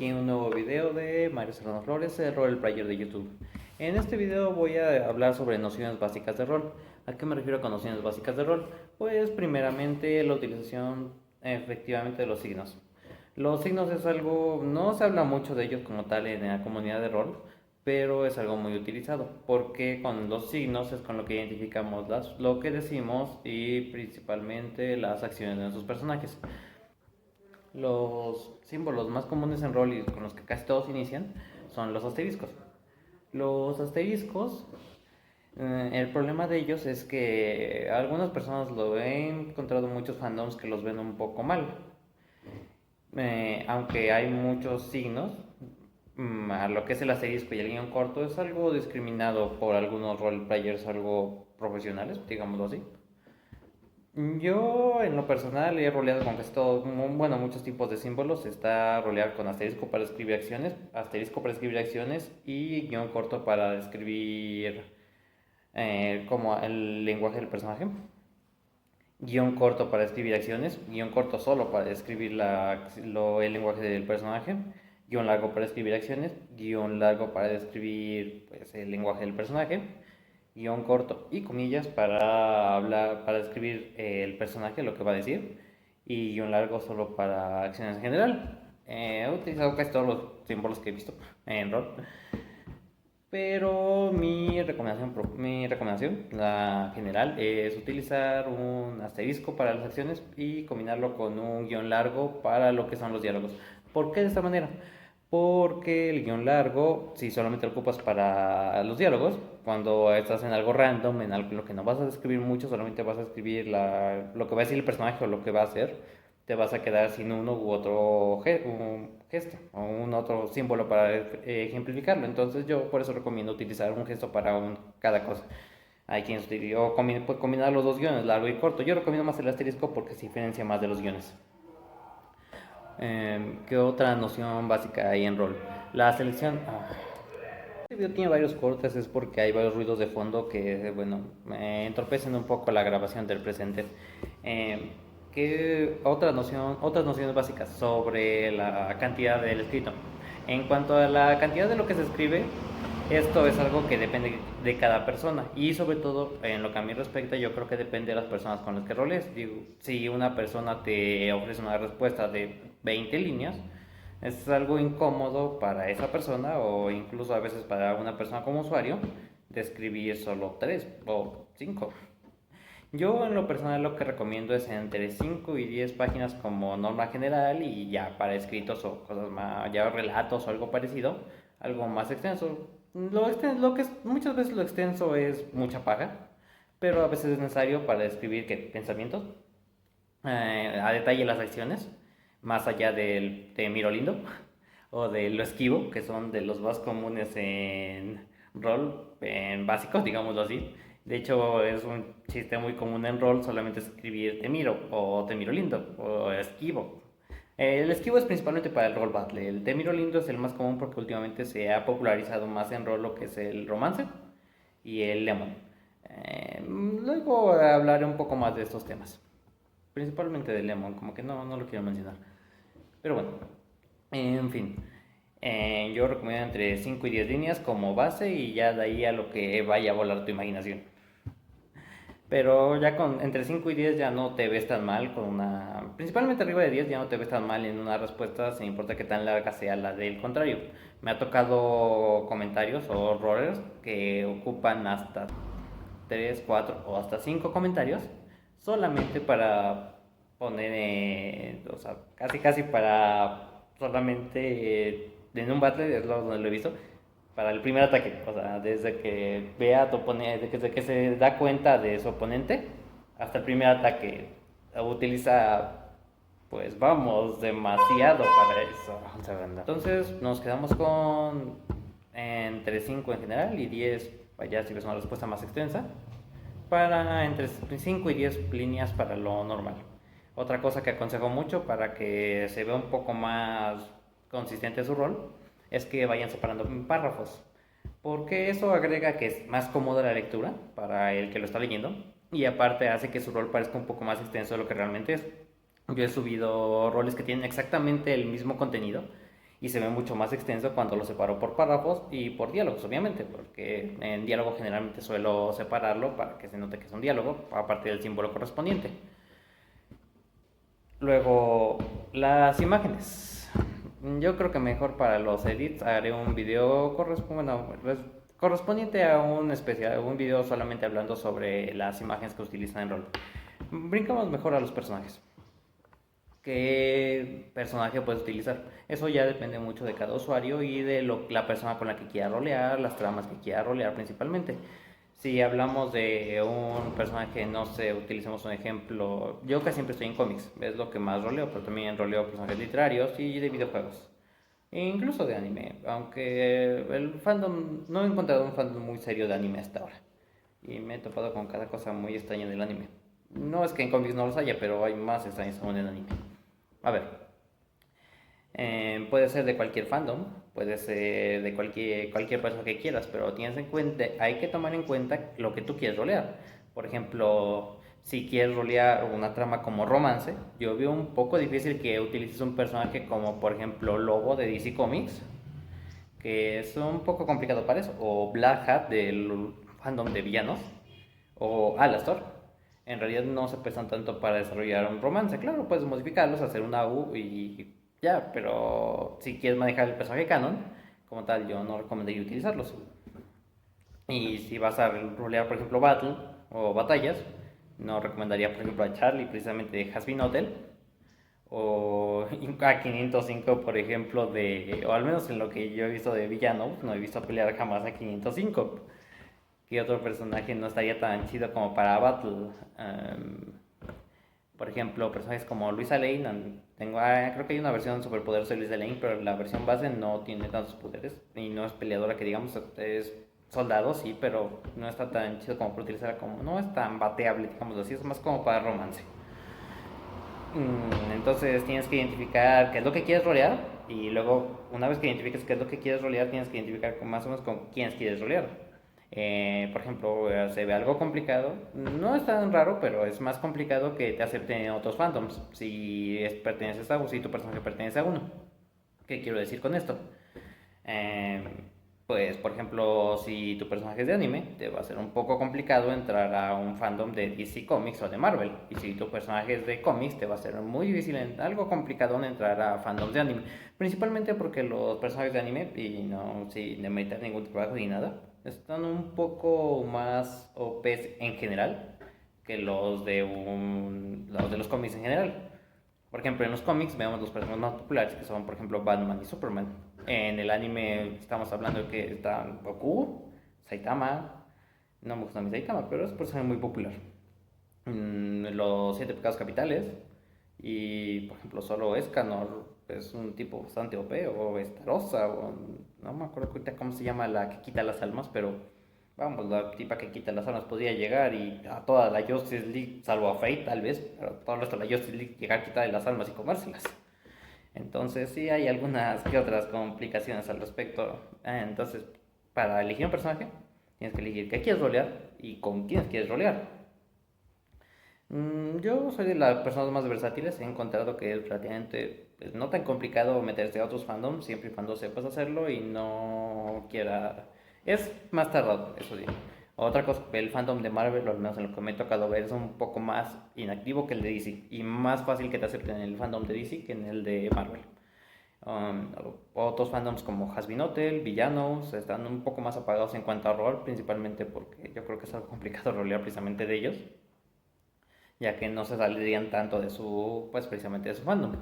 aquí en un nuevo video de Mario Serrano Flores, el role player de YouTube. En este video voy a hablar sobre nociones básicas de rol. ¿A qué me refiero con nociones básicas de rol? Pues primeramente la utilización efectivamente de los signos. Los signos es algo, no se habla mucho de ellos como tal en la comunidad de rol, pero es algo muy utilizado, porque con los signos es con lo que identificamos lo que decimos y principalmente las acciones de nuestros personajes. Los símbolos más comunes en rol y con los que casi todos inician son los asteriscos. Los asteriscos, el problema de ellos es que algunas personas lo he encontrado muchos fandoms que los ven un poco mal. Aunque hay muchos signos, a lo que es el asterisco y el guión corto es algo discriminado por algunos roleplayers algo profesionales, digámoslo así. Yo en lo personal he roleado con casi todo, bueno, muchos tipos de símbolos. Está rolear con asterisco para escribir acciones y guión corto para escribir como el lenguaje del personaje. Guión corto para escribir acciones, guión corto solo para escribir el lenguaje del personaje, guión largo para escribir acciones, guión largo para describir pues, el lenguaje del personaje, guión corto y comillas para hablar, para escribir el personaje, lo que va a decir, y guión largo solo para acciones en general. He utilizado casi todos los símbolos que he visto en rol, pero mi recomendación, la general, es utilizar un asterisco para las acciones y combinarlo con un guión largo para lo que son los diálogos. ¿Por qué de esta manera? Porque el guión largo, si solamente lo ocupas para los diálogos, cuando estás en algo random, en algo en lo que no vas a describir mucho, solamente vas a escribir lo que va a decir el personaje o lo que va a hacer, te vas a quedar sin uno u otro un gesto o un otro símbolo para ejemplificarlo. Entonces yo por eso recomiendo utilizar un gesto para cada cosa. Hay quien puede combinar los dos guiones, largo y corto. Yo recomiendo más el asterisco porque se diferencia más de los guiones. ¿Qué otra noción básica hay en rol? La selección. Este video tiene varios cortes, es porque hay varios ruidos de fondo que, bueno, me entorpecen un poco la grabación del presente. Otras nociones básicas sobre la cantidad del escrito. En cuanto a la cantidad de lo que se escribe, esto es algo que depende de cada persona y sobre todo en lo que a mí respecta yo creo que depende de las personas con las que roles. Digo, si una persona te ofrece una respuesta de 20 líneas, es algo incómodo para esa persona o incluso a veces para una persona como usuario de escribir solo 3 o 5. Yo en lo personal lo que recomiendo es entre 5 y 10 páginas como norma general y ya para escritos o cosas más, ya relatos o algo parecido, algo más extenso. Muchas veces lo extenso es mucha paja, pero a veces es necesario para describir pensamientos, a detalle las acciones, más allá del te miro lindo o de lo esquivo, que son de los más comunes en rol, en básicos, digámoslo así. De hecho, es un chiste muy común en rol solamente escribir te miro o te miro lindo o esquivo. El esquivo es principalmente para el rol battle. El te miro lindo es el más común porque últimamente se ha popularizado más en rol lo que es el romance y el lemon. Luego hablaré un poco más de estos temas. Principalmente del lemon, como que no lo quiero mencionar. Pero bueno, en fin. Yo recomiendo entre 5 y 10 líneas como base y ya de ahí a lo que vaya a volar tu imaginación. Pero ya con entre 5 y 10 ya no te ves tan mal con una... Principalmente arriba de 10 ya no te ves tan mal en una respuesta sin importar que tan larga sea la del contrario. Me ha tocado comentarios o rollers que ocupan hasta 3 4 o hasta 5 comentarios solamente para poner, o sea, casi para solamente en un battle, es donde lo he visto, para el primer ataque. O sea, desde que vea a tu oponente, desde que se da cuenta de su oponente hasta el primer ataque, utiliza, pues vamos, demasiado para eso. Entonces nos quedamos con entre 5 en general y 10, ya si ves una respuesta más extensa, para entre 5 y 10 líneas para lo normal. Otra cosa que aconsejo mucho para que se vea un poco más consistente su rol es que vayan separando párrafos, porque eso agrega que es más cómoda la lectura para el que lo está leyendo y aparte hace que su rol parezca un poco más extenso de lo que realmente es. Yo he subido roles que tienen exactamente el mismo contenido y se ve mucho más extenso cuando lo separo por párrafos y por diálogos, obviamente, porque en diálogo generalmente suelo separarlo para que se note que es un diálogo a partir del símbolo correspondiente. Luego, las imágenes. Yo creo que mejor para los edits haré un video correspondiente a un especial, un video solamente hablando sobre las imágenes que utilizan en rol. Brincamos mejor a los personajes. ¿Qué personaje puedes utilizar? Eso ya depende mucho de cada usuario y de la persona con la que quiera rolear, las tramas que quiera rolear principalmente. Si hablamos de un personaje, no sé, utilicemos un ejemplo. Yo casi siempre estoy en cómics, es lo que más roleo, pero también roleo personajes literarios y de videojuegos. E incluso de anime, aunque el fandom, no he encontrado un fandom muy serio de anime hasta ahora. Y me he topado con cada cosa muy extraña del anime. No es que en cómics no los haya, pero hay más extraños aún en anime. A ver, puede ser de cualquier fandom, puede ser de cualquier persona que quieras, pero tienes en cuenta, hay que tomar en cuenta lo que tú quieres rolear. Por ejemplo, si quieres rolear una trama como romance, yo veo un poco difícil que utilices un personaje como, por ejemplo, Lobo de DC Comics, que es un poco complicado para eso, o Black Hat del fandom de villanos, o Alastor. En realidad no se prestan tanto para desarrollar un romance. Claro, puedes modificarlos, hacer una U y ya, pero si quieres manejar el personaje canon, como tal, yo no recomendaría utilizarlos. Y si vas a rolear, por ejemplo, Battle o batallas, no recomendaría, por ejemplo, a Charlie, precisamente de Has Been Hotel, o a 505, por ejemplo, o al menos en lo que yo he visto de villano, no he visto pelear jamás a 505. ¿Qué otro personaje no estaría tan chido como para Battle? Por ejemplo, personajes como Luisa Lane. Creo que hay una versión superpoderosa de Luisa Lane, pero la versión base no tiene tantos poderes y no es peleadora, que digamos, es soldado, sí, pero no está tan chido como para utilizarla, como no es tan bateable, digamos así, es más como para romance. Entonces tienes que identificar qué es lo que quieres rolear y luego, una vez que identifiques qué es lo que quieres rolear, tienes que identificar más o menos con quiénes quieres rolear. Por ejemplo, se ve algo complicado, no es tan raro, pero es más complicado que te acepten en otros fandoms perteneces si tu personaje pertenece a uno. ¿Qué quiero decir con esto? Eh, pues, por ejemplo, si tu personaje es de anime, te va a ser un poco complicado entrar a un fandom de DC Comics o de Marvel. Y si tu personaje es de cómics, te va a ser muy difícil, algo complicado en entrar a fandoms de anime. Principalmente porque los personajes de anime, y no sin demeritar ningún trabajo ni nada, están un poco más OPs en general que los de los cómics en general. Por ejemplo, en los cómics vemos los personajes más populares que son, por ejemplo, Batman y Superman. En el anime estamos hablando de que están Goku, Saitama. No me gusta mi Saitama, pero es un personaje muy popular. Los siete pecados capitales. Y, por ejemplo, solo Escanor es un tipo bastante OP. O Estarosa, o no me acuerdo ahorita cómo se llama la que quita las almas, pero vamos, la tipa que quita las almas podría llegar y a toda la Justice League, salvo a Fate tal vez, pero todo el resto de la Justice League llegar a quitarle las almas y comérselas. Entonces sí hay algunas que otras complicaciones al respecto. Entonces, para elegir un personaje, tienes que elegir qué quieres rolear y con quién quieres rolear. Yo soy de las personas más versátiles. He encontrado que es relativamente no tan complicado meterse a otros fandoms, siempre y cuando sepas hacerlo y no quiera... Es más tardado, eso sí. Otra cosa, el fandom de Marvel, o al menos en lo que me ha tocado ver, es un poco más inactivo que el de DC y más fácil que te acepten en el fandom de DC que en el de Marvel. Um, Otros fandoms como Has Been Hotel, Villanos, están un poco más apagados en cuanto a rol, principalmente porque yo creo que es algo complicado rolear precisamente de ellos, ya que no se saldrían tanto de pues precisamente de su fandom.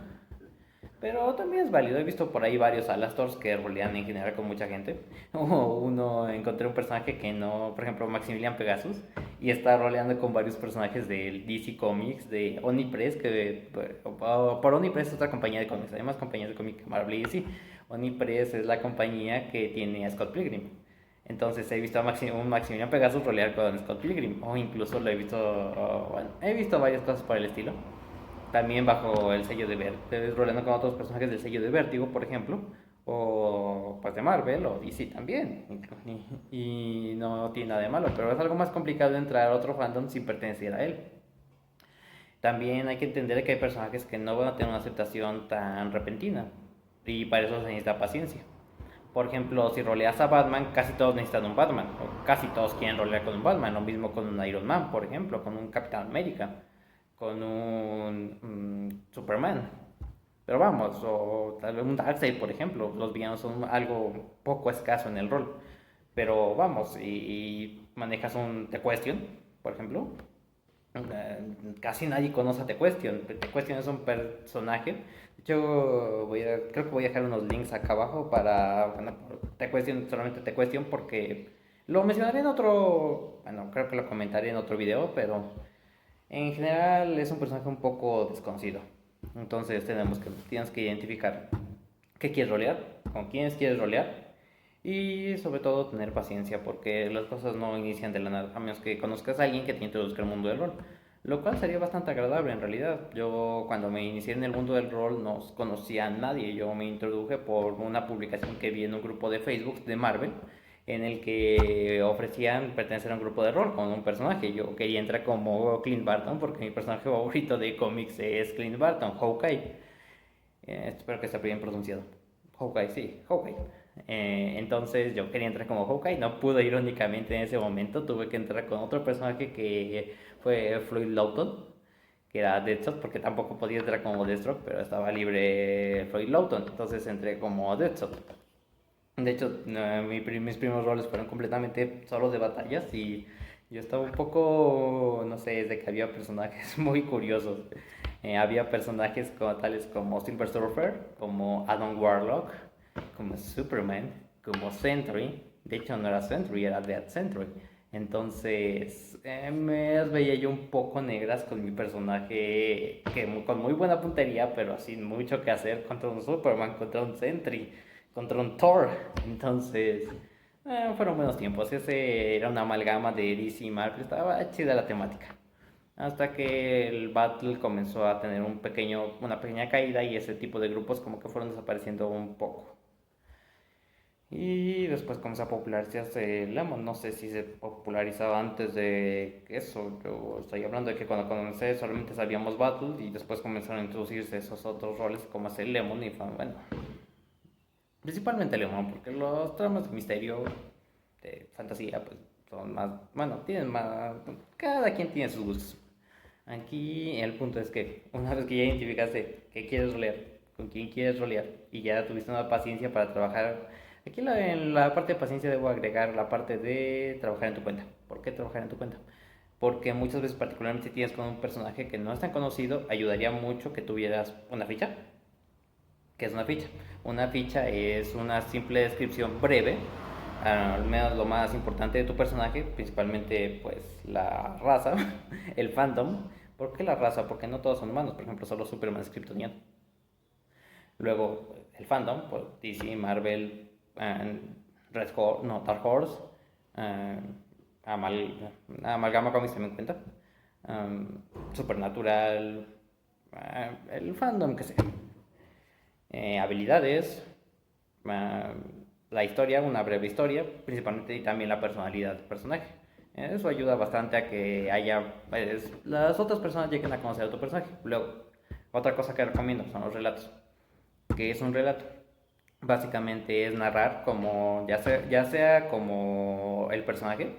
Pero también es válido, he visto por ahí varios Alastors que rolean en general con mucha gente. Encontré un personaje que no, por ejemplo, Maximilian Pegasus, y está roleando con varios personajes del DC Comics, de Onipress, que por Onipress es otra compañía de cómics, hay más compañías de cómics que Marvel y DC. Onipress es la compañía que tiene a Scott Pilgrim. Entonces he visto a un Maximilian Pegasus rolear con Scott Pilgrim, o incluso lo he visto, bueno, he visto varias cosas por el estilo. También bajo el sello de Vértigo, roleando con otros personajes del sello de Vértigo, por ejemplo, o pues de Marvel o DC también. Y no tiene nada de malo, pero es algo más complicado entrar a otro fandom sin pertenecer a él. También hay que entender que hay personajes que no van a tener una aceptación tan repentina. y para eso se necesita paciencia. Por ejemplo, si roleas a Batman, casi todos necesitan un Batman, o casi todos quieren rolear con un Batman, lo mismo con un Iron Man, por ejemplo, con un Capitán América, con un Superman. Pero vamos, o tal vez un Darkseid, por ejemplo, los villanos son algo poco escaso en el rol. Pero vamos, y manejas un The Question, por ejemplo, casi nadie conoce a The Question. The Question es un personaje. Yo creo que voy a dejar unos links acá abajo para, bueno, The Question, solamente The Question, porque lo mencionaré en otro, bueno, creo que lo comentaré en otro video, pero en general es un personaje un poco desconocido. Entonces tienes que identificar qué quieres rolear, con quiénes quieres rolear y sobre todo tener paciencia porque las cosas no inician de la nada, a menos que conozcas a alguien que te introduzca el mundo del rol. Lo cual sería bastante agradable en realidad. Yo cuando me inicié en el mundo del rol no conocía a nadie. Yo me introduje por una publicación que vi en un grupo de Facebook de Marvel en el que ofrecían pertenecer a un grupo de rol con un personaje. Yo quería entrar como Clint Barton porque mi personaje favorito de cómics es Clint Barton, Hawkeye. Espero que esté bien pronunciado. Hawkeye, sí, Hawkeye. Entonces yo quería entrar como Hawkeye, no pude irónicamente en ese momento, tuve que entrar con otro personaje que fue Floyd Lawton, que era Deathstroke, porque tampoco podía entrar como Deathstroke, pero estaba libre Floyd Lawton, entonces entré como Deathstroke. De hecho, mis primeros roles fueron completamente solo de batallas y yo estaba un poco, no sé, desde que había personajes muy curiosos. Había personajes como, tales como Silver Surfer, como Adam Warlock, como Superman, como Sentry. De hecho, no era Sentry, era Dead Sentry. Entonces, me las veía yo un poco negras con mi personaje, con muy buena puntería, pero sin mucho que hacer contra un Superman, contra un Sentry, contra un Thor. Entonces, fueron buenos tiempos. Ese era una amalgama de DC y Marvel. Estaba chida la temática. Hasta que el Battle comenzó a tener una pequeña caída y ese tipo de grupos como que fueron desapareciendo un poco. Y después comenzó a popularizarse Lemon. No sé si se popularizaba antes de eso. Yo estoy hablando de que cuando comencé solamente sabíamos Battle y después comenzaron a introducirse esos otros roles como hacer Lemon y bueno, principalmente Lemon, porque los tramas de misterio, de fantasía, pues son más, bueno, tienen más, cada quien tiene sus gustos. Aquí el punto es que una vez que ya identificaste qué quieres rolear, con quién quieres rolear y ya tuviste una paciencia para trabajar, aquí en la parte de paciencia debo agregar la parte de trabajar en tu cuenta. ¿Por qué trabajar en tu cuenta? Porque muchas veces, particularmente si tienes con un personaje que no es tan conocido, ayudaría mucho que tuvieras una ficha. ¿Qué es una ficha? Una ficha es una simple descripción breve, al menos lo más importante de tu personaje, principalmente pues la raza, el fandom. ¿Por qué la raza? Porque no todos son humanos, por ejemplo, solo Superman es kryptoniano. Luego el fandom, pues DC, Marvel, Red Horse, no, Dark Horse, eh, Amalgama Comics también cuenta, Supernatural, el fandom que sea. Habilidades, la historia, una breve historia, principalmente y también la personalidad del personaje. Eso ayuda bastante a que haya, pues, las otras personas lleguen a conocer a tu personaje. Luego, otra cosa que recomiendo son los relatos. ¿Qué es un relato? Básicamente es narrar como, ya sea como el personaje,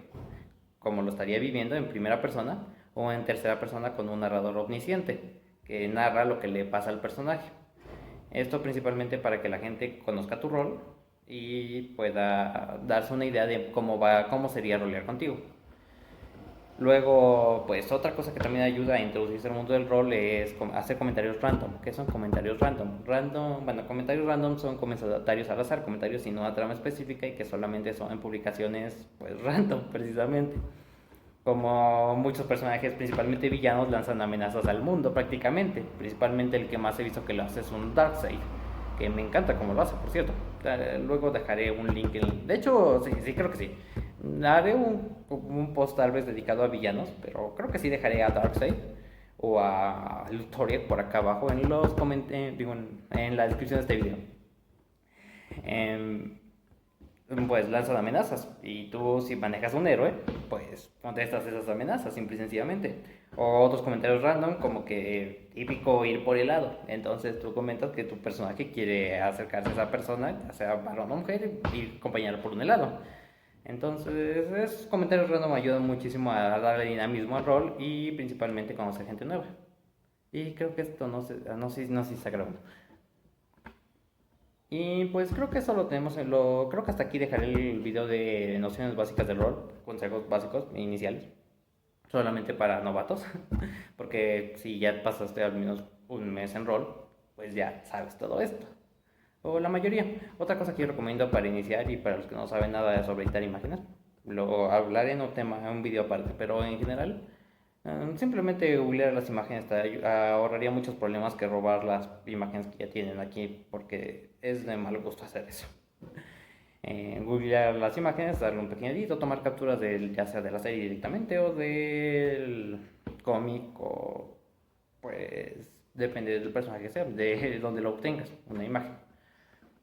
como lo estaría viviendo en primera persona, o en tercera persona con un narrador omnisciente, que narra lo que le pasa al personaje. Esto principalmente para que la gente conozca tu rol y pueda darse una idea de cómo sería rolear contigo. Luego, pues otra cosa que también ayuda a introducirse al mundo del rol es hacer comentarios random. ¿Qué son comentarios random? Bueno, comentarios random son comentarios al azar, comentarios sin una trama específica y que solamente son en publicaciones, pues random, precisamente. Como muchos personajes, principalmente villanos, lanzan amenazas al mundo prácticamente. Principalmente el que más he visto que lo hace es un Darkseid, que me encanta como lo hace, por cierto. Luego dejaré un link. De hecho, sí, creo que sí. Haré un post tal vez dedicado a villanos, pero creo que sí dejaré a Darkseid o a Luthoriel por acá abajo en la descripción de este video. Em, pues lanzan amenazas. Y tú, si manejas un héroe, pues contestas esas amenazas, simple y sencillamente. O otros comentarios random, como que típico ir por el lado. Entonces tú comentas que tu personaje quiere acercarse a esa persona, ya sea varón o mujer, y acompañarlo por un helado. Entonces, esos comentarios random ayudan muchísimo a darle dinamismo al rol y principalmente conocer gente nueva. Y creo que esto no sé si está grabando. Y pues creo que eso lo tenemos creo que hasta aquí dejaré el video de nociones básicas del rol, consejos básicos iniciales, solamente para novatos, porque si ya pasaste al menos un mes en rol, pues ya sabes todo esto, o la mayoría. Otra cosa que yo recomiendo para iniciar y para los que no saben nada sobre editar imágenes, lo hablaré en un tema, en un video aparte, pero en general simplemente googlear las imágenes te ahorraría muchos problemas que robar las imágenes que ya tienen aquí, porque es de mal gusto hacer eso. Googlear las imágenes, darle un pequeño edito, tomar capturas ya sea de la serie directamente o del cómic, o pues depende del personaje que sea, de donde lo obtengas, una imagen.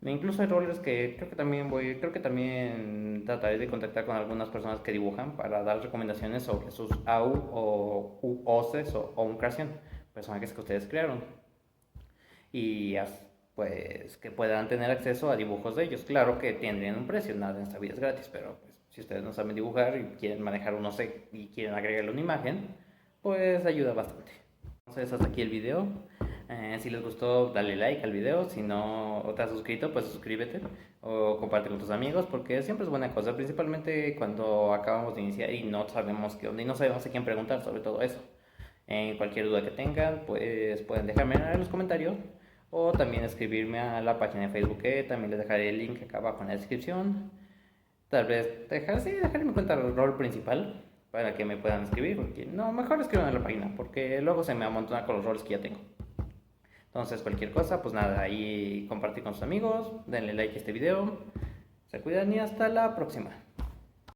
Incluso hay roles que creo que también trataré de contactar con algunas personas que dibujan para dar recomendaciones sobre sus AU o UOCs o un creación, personajes que ustedes crearon. Y pues que puedan tener acceso a dibujos de ellos. Claro que tienen un precio, nada en esta vida es gratis, pero pues, si ustedes no saben dibujar y quieren manejar un OC y quieren agregarle una imagen, pues ayuda bastante. Entonces hasta aquí el video. Si les gustó, dale like al video. Si no te has suscrito, pues suscríbete o comparte con tus amigos, porque siempre es buena cosa, principalmente cuando acabamos de iniciar y no sabemos qué onda y no sabemos a quién preguntar sobre todo eso. Cualquier duda que tengan, pues pueden dejarme en los comentarios o también escribirme a la página de Facebook, que también les dejaré el link acá abajo en la descripción. Tal vez dejaré mi cuenta del rol principal para que me puedan escribir, porque no, mejor escriban en la página, porque luego se me amontona con los roles que ya tengo. Entonces, cualquier cosa, pues nada, ahí compartir con sus amigos, denle like a este video, se cuidan y hasta la próxima.